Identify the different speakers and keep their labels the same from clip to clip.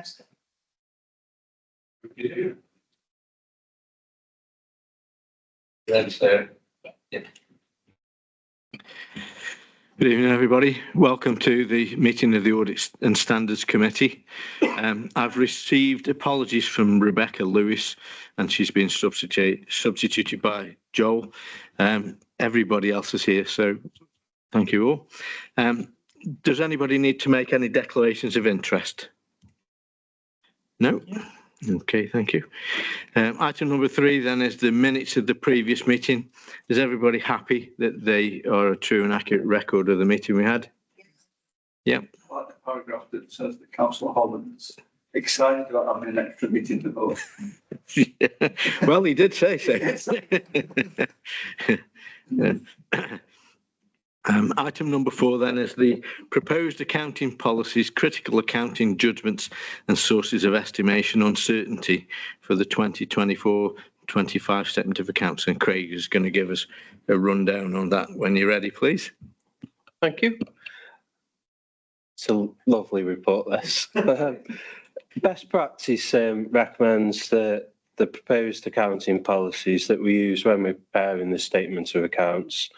Speaker 1: Good evening, everybody. Welcome to the meeting of the Audit and Standards Committee. I've received apologies from Rebecca Lewis, and she's been substituted by Joel. Everybody else is here, so thank you all. Does anybody need to make any declarations of interest? No? Okay, thank you. Item number 3 then is the minutes of the previous meeting. Is everybody happy that they are a true and accurate record of the meeting we had? Yeah.
Speaker 2: I like the paragraph that says that Councillor Holland's excited about having an extra meeting to vote.
Speaker 1: Yeah. Well, he did say so. Yeah. Item number 4 then is the proposed accounting policies, critical accounting judgments and sources of estimation uncertainty for the 2024-25 statement of accounts. And Craig is going to give us a rundown on that when you're ready, please.
Speaker 3: Thank you. It's a lovely report, this. Best practice recommends that the proposed accounting policies that we use when we're preparing the statement of accounts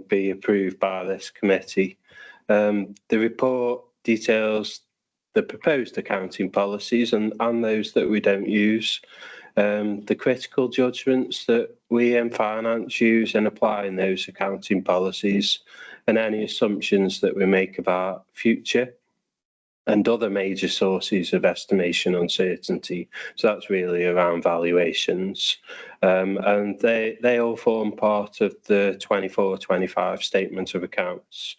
Speaker 3: be approved by this committee. The report details the proposed accounting policies and those that we don't use, the critical judgments that we in finance use in applying those accounting policies, and any assumptions that we make about future and other major sources of estimation uncertainty. So that's really around valuations. And they all form part of the 24-25 statement of accounts.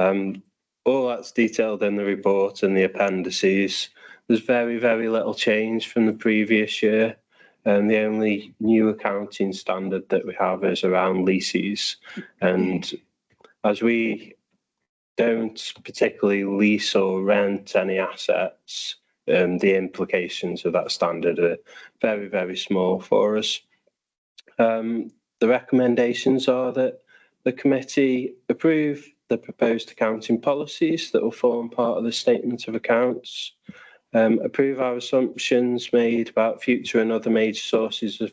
Speaker 3: All that's detailed in the report and the appendices. There's very, very little change from the previous year. And the only new accounting standard that we have is around leases. And as we don't particularly lease or rent any assets, the implications of that standard are very, very small for us. The recommendations are that the committee approve the proposed accounting policies that will form part of the statement of accounts, approve our assumptions made about future and other major sources of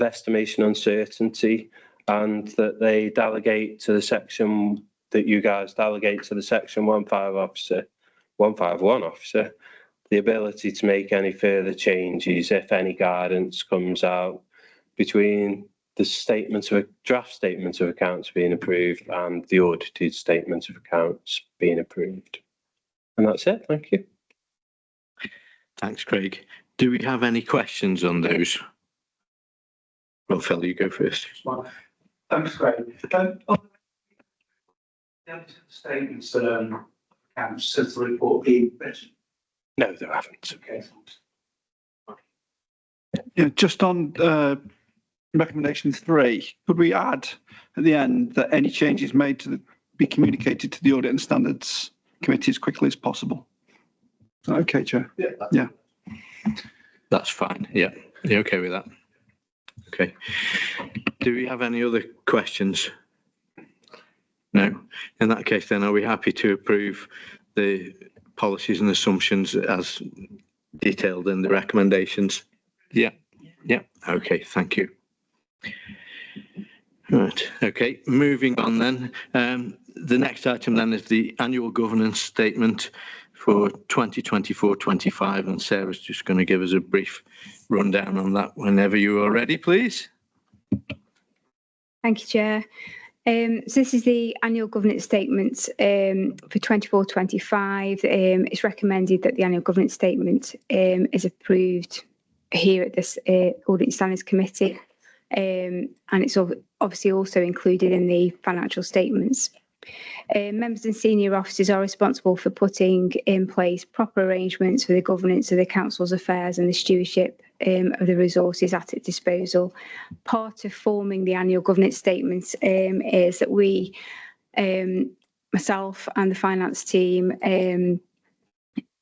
Speaker 3: estimation uncertainty, and that they delegate to the section that you guys delegate to the section 151 officer the ability to make any further changes if any guidance comes out between the draft statement of accounts being approved and the audited statement of accounts being approved. And that's it. Thank you.
Speaker 1: Thanks, Craig. Do we have any questions on those? Well, Phil, you go first.
Speaker 2: Thanks, Craig. The statements that accounts says the report being written.
Speaker 3: No, there haven't.
Speaker 2: Okay.
Speaker 4: Yeah, just on recommendation 3, could we add at the end that any changes made to be communicated to the Audit and Standards Committee as quickly as possible? Okay, Chair. Yeah.
Speaker 1: That's fine. Yeah. You okay with that? Okay. Do we have any other questions? No. In that case, then, are we happy to approve the policies and assumptions as detailed in the recommendations? Yeah. Yeah. Okay. Thank you. Right. Okay. Moving on then. The next item then is the annual governance statement for 2024-25, and Sarah's just going to give us a brief rundown on that whenever you are ready, please.
Speaker 5: Thank you, Chair. So this is the annual governance statement for 24-25. It's recommended that the annual governance statement is approved here at this Audit and Standards Committee, and it's obviously also included in the financial statements. Members and senior officers are responsible for putting in place proper arrangements for the governance of the council's affairs and the stewardship of the resources at its disposal. Part of forming the annual governance statements is that we, myself and the finance team,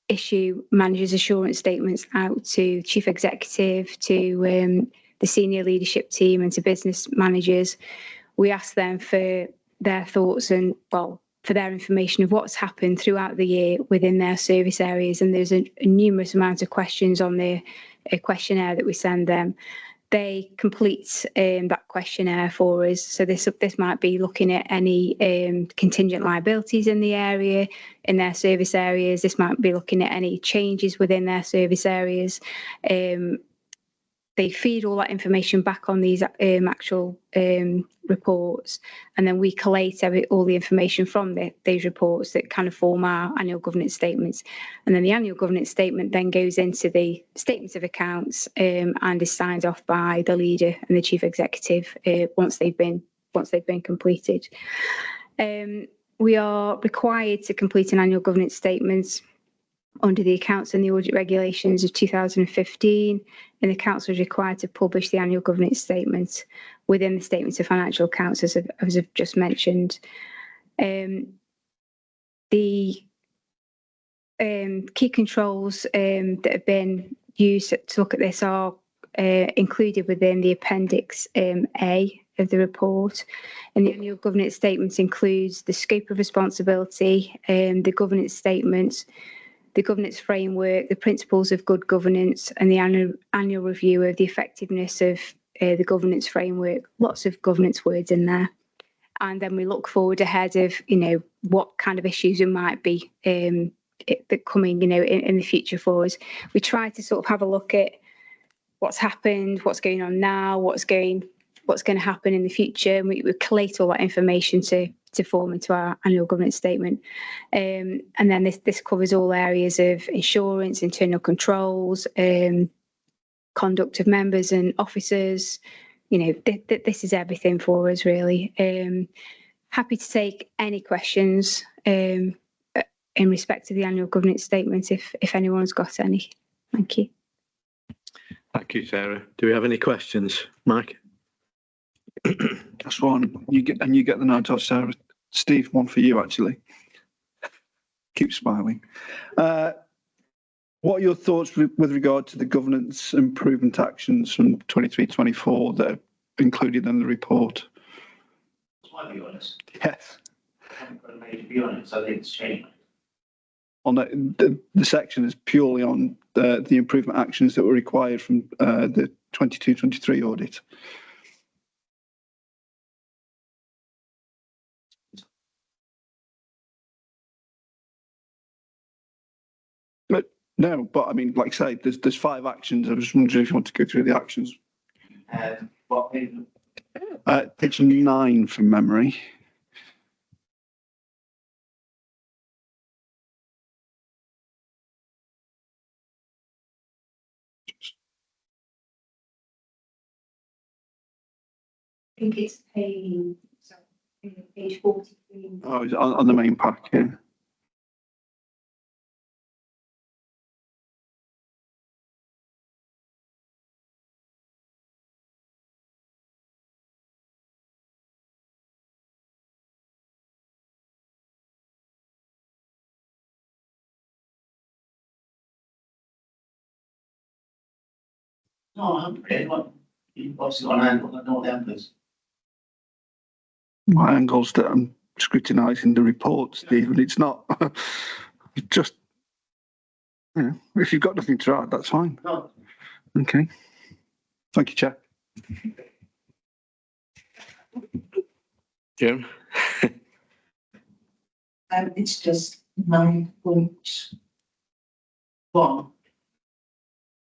Speaker 5: issue managers' assurance statements out to chief executive, to the senior leadership team and to business managers. We ask them for their thoughts and, well, for their information of what's happened throughout the year within their service areas. And there's a numerous amount of questions on the questionnaire that we send them. They complete that questionnaire for us. So this might be looking at any contingent liabilities in the area, in their service areas. This might be looking at any changes within their service areas. They feed all that information back on these actual reports, and then we collate all the information from these reports that kind of form our annual governance statements. And then the annual governance statement then goes into the statements of accounts and is signed off by the leader and the chief executive once they've been completed. We are required to complete an annual governance statement under the Accounts and the Audit Regulations of 2015, and the Council is required to publish the annual governance statement within the Statements of Financial Accounts, as I've just mentioned. The key controls that have been used to look at this are included within the Appendix A of the report. And the annual governance statement includes the scope of responsibility, the governance statement, the governance framework, the principles of good governance, and the annual review of the effectiveness of the governance framework. Lots of governance words in there. And then we look forward ahead of, what kind of issues there might be coming, in the future for us. We try to sort of have a look at what's happened, what's going on now, what's going to happen in the future, and we collate all that information to form into our annual governance statement. And then this covers all areas of insurance, internal controls, conduct of members and officers. This is everything for us, really. Happy to take any questions in respect to the annual governance statement if anyone's got any. Thank you.
Speaker 1: Thank you, Sarah. Do we have any questions, Mike?
Speaker 4: Just one. You get the note off, Sarah. Steve, one for you, actually. Keep smiling. What are your thoughts with regard to the governance improvement actions from 23-24 that are included in the report?
Speaker 6: I'll be honest.
Speaker 4: Yes.
Speaker 6: I haven't got a major view on it, so I think it's changed.
Speaker 4: On the section is purely on the improvement actions that were required from the 22-23 audit. No, but I mean, like I say, there's 5 actions. I was just wondering if you want to go through the actions.
Speaker 6: What page?
Speaker 4: Page 9 from memory.
Speaker 5: I think it's page 43.
Speaker 4: Oh, it's on the main pack here.
Speaker 6: No, I haven't read one. You've obviously got an angle, I know them, please.
Speaker 4: My angle's that I'm scrutinising the report, Stephen. It's not just, if you've got nothing to add, that's fine.
Speaker 6: No.
Speaker 4: Okay. Thank you, Chair.
Speaker 1: Jim?
Speaker 7: It's just 9.1.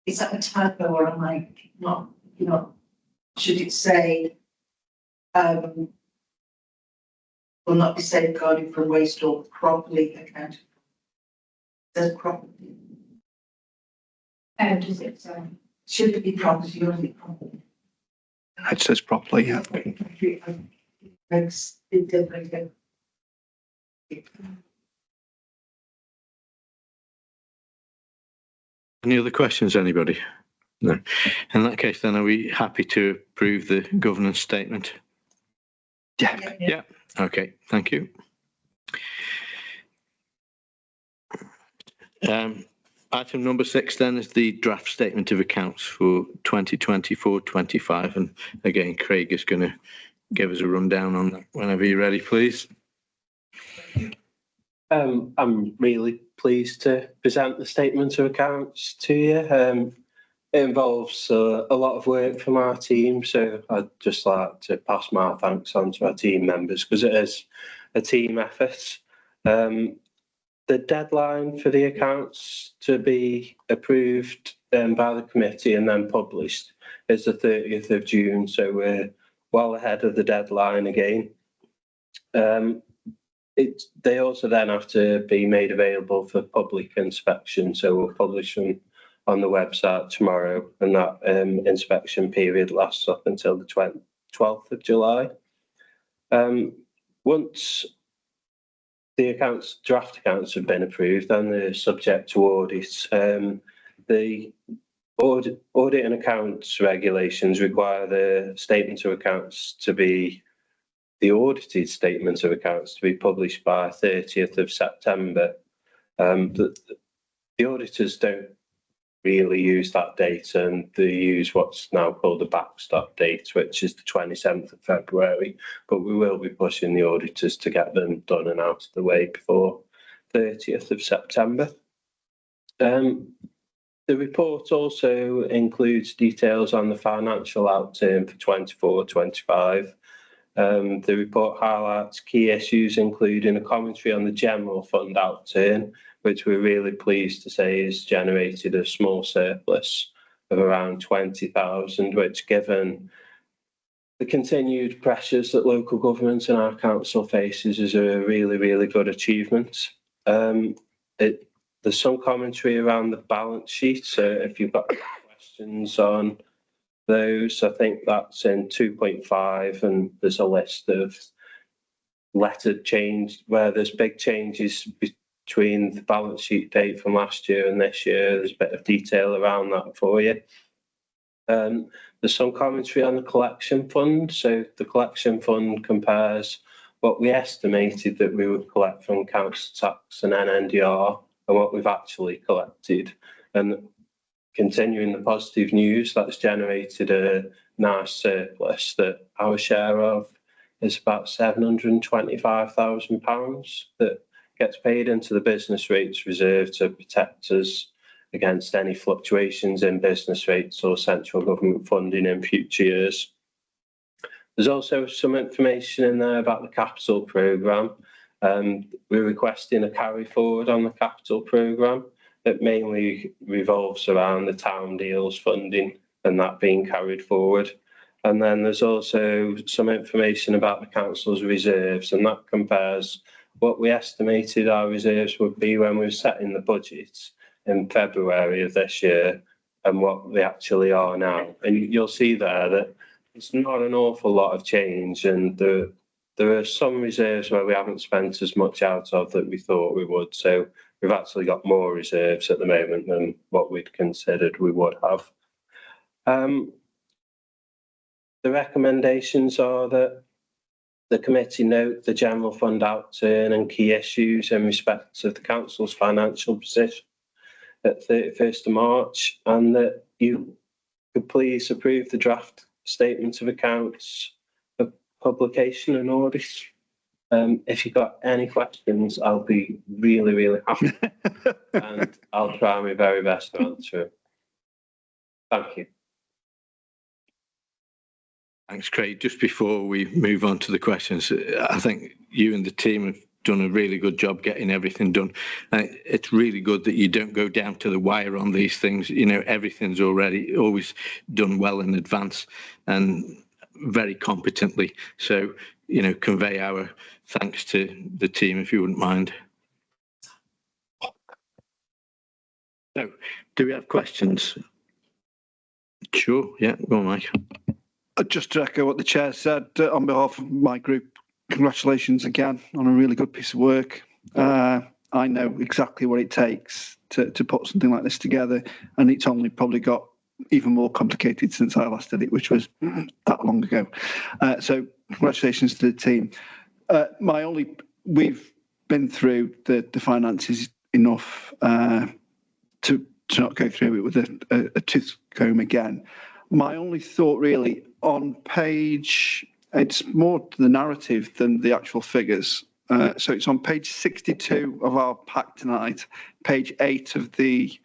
Speaker 7: Is that a typo or am I not, should it say, will not be safeguarded from waste or properly accounted for? Says properly.
Speaker 5: Does it say?
Speaker 7: Should it be property or is it properly?
Speaker 4: It says properly, yeah.
Speaker 7: Makes it different.
Speaker 1: Any other questions, anybody? No. In that case, then, are we happy to approve the governance statement? Yeah. Okay, thank you. Item number 6 then is the draft statement of accounts for 2024-25, and again, Craig is going to give us a rundown on that whenever you're ready, please.
Speaker 3: I'm really pleased to present the statement of accounts to you. It involves a lot of work from our team, so I'd just like to pass my thanks on to our team members because it is a team effort. The deadline for the accounts to be approved by the committee and then published is the 30th of June, so we're well ahead of the deadline again. They also then have to be made available for public inspection, so we'll publish them on the website tomorrow, and that inspection period lasts up until the 12th of July. Once the draft accounts have been approved and they're subject to audit, the audit and accounts regulations require the statement of accounts to be the audited statement of accounts to be published by 30th of September. The auditors don't really use that date, and they use what's now called the backstop date, which is the 27th of February, but we will be pushing the auditors to get them done and out of the way before 30th of September. The report also includes details on the financial outturn for 24-25. The report highlights key issues, including a commentary on the general fund outturn, which we're really pleased to say has generated a small surplus of around 20,000, which, given the continued pressures that local government and our council faces, is a really, really good achievement. There's some commentary around the balance sheet, so if you've got questions on those, I think that's in 2.5, and there's a list of lettered change where there's big changes between the balance sheet date from last year and this year. There's a bit of detail around that for you. There's some commentary on the collection fund. So the collection fund compares what we estimated that we would collect from council tax and NNDR and what we've actually collected. And continuing the positive news, that's generated a nice surplus that our share of is about £725,000 that gets paid into the business rates reserve to protect us against any fluctuations in business rates or central government funding in future years. There's also some information in there about the capital programme. We're requesting a carry forward on the capital programme. It mainly revolves around the town deals funding and that being carried forward. And then there's also some information about the council's reserves, and that compares what we estimated our reserves would be when we were setting the budget in February of this year and what they actually are now. And you'll see there that it's not an awful lot of change, and there are some reserves where we haven't spent as much out of that we thought we would. So we've actually got more reserves at the moment than what we'd considered we would have. The recommendations are that the committee note the general fund outturn and key issues in respect of the council's financial position at 31st of March, and that you could please approve the draft statement of accounts for publication and audit. If you've got any questions, I'll be really, really happy and I'll try my very best to answer them. Thank you.
Speaker 1: Thanks, Craig. Just before we move on to the questions, I think you and the team have done a really good job getting everything done. It's really good that you don't go down to the wire on these things. You know, everything's always done well in advance and very competently. So, you know, convey our thanks to the team if you wouldn't mind. So, do we have questions? Sure, yeah, go on, Mike.
Speaker 4: Just to echo what the chair said, on behalf of my group, congratulations again on a really good piece of work. I know exactly what it takes to put something like this together, and it's only probably got even more complicated since I last did it, which was that long ago. So congratulations to the team. We've been through the finances enough to not go through it with a tooth comb again. My only thought really on page, it's more to the narrative than the actual figures. So it's on page 62 of our pack tonight, page 8 of the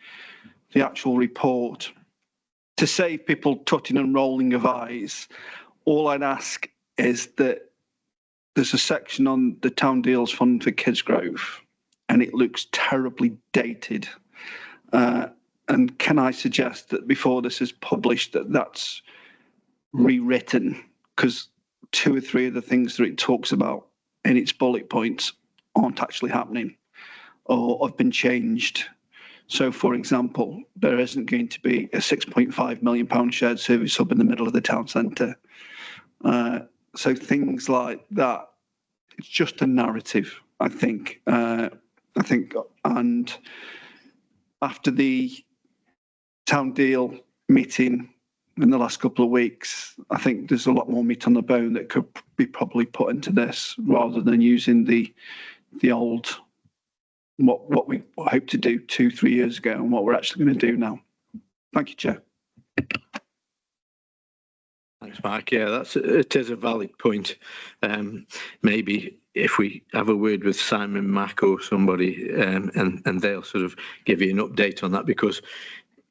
Speaker 4: actual report. To save people tutting and rolling of eyes, all I'd ask is that there's a section on the Town Deals Fund for Kidsgrove, and it looks terribly dated. And can I suggest that before this is published, that's rewritten? Because 2 or 3 of the things that it talks about in its bullet points aren't actually happening or have been changed. So, for example, there isn't going to be a £6.5 million shared service hub in the middle of the town centre. So things like that, it's just a narrative, I think. And after the town deal meeting in the last couple of weeks, I think there's a lot more meat on the bone that could be probably put into this rather than using the old, what we hoped to do 2-3 years ago and what we're actually going to do now. Thank you, Chair.
Speaker 1: Thanks, Mark. Yeah, it is a valid point. Maybe if we have a word with Simon Mack or somebody, and they'll sort of give you an update on that, because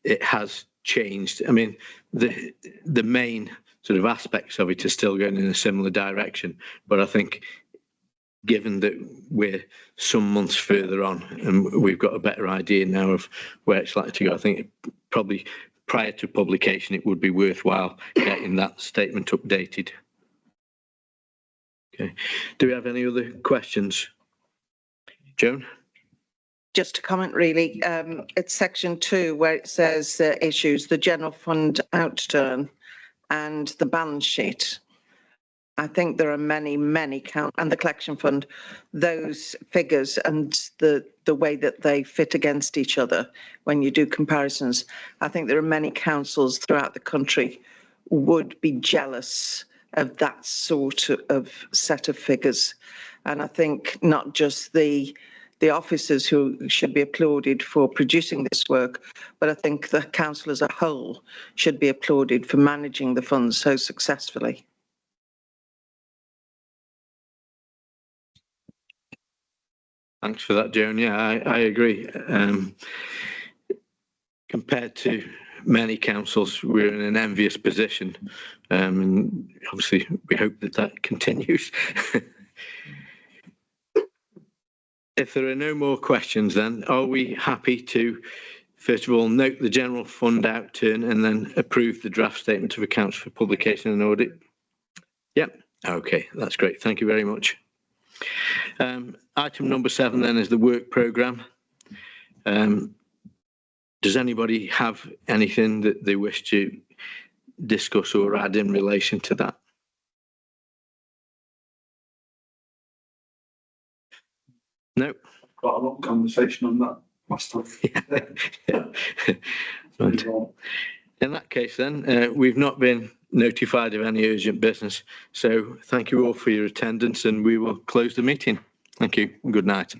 Speaker 1: it has changed. I mean, the main sort of aspects of it are still going in a similar direction, but I think given that we're some months further on and we've got a better idea now of where it's likely to go, I think probably prior to publication, it would be worthwhile getting that statement updated. Okay. Do we have any other questions? Joan?
Speaker 8: Just a comment, really. It's section 2 where it says issues, the general fund outturn and the balance sheet. I think there are many and the collection fund, those figures and the way that they fit against each other when you do comparisons. I think there are many councils throughout the country would be jealous of that sort of set of figures. And I think not just the officers who should be applauded for producing this work, but I think the council as a whole should be applauded for managing the funds so successfully.
Speaker 1: Thanks for that, Joan. Yeah, I agree. Compared to many councils, we're in an envious position. And obviously, we hope that continues. If there are no more questions, then are we happy to, first of all, note the general fund outturn and then approve the draft statement of accounts for publication and audit? Yep. Okay, that's great. Thank you very much. Item number 7 then is the work programme. Does anybody have anything that they wish to discuss or add in relation to that? No.
Speaker 2: Quite a long conversation on that last time.
Speaker 1: Right. In that case then, we've not been notified of any urgent business. So thank you all for your attendance and we will close the meeting. Thank you and good night.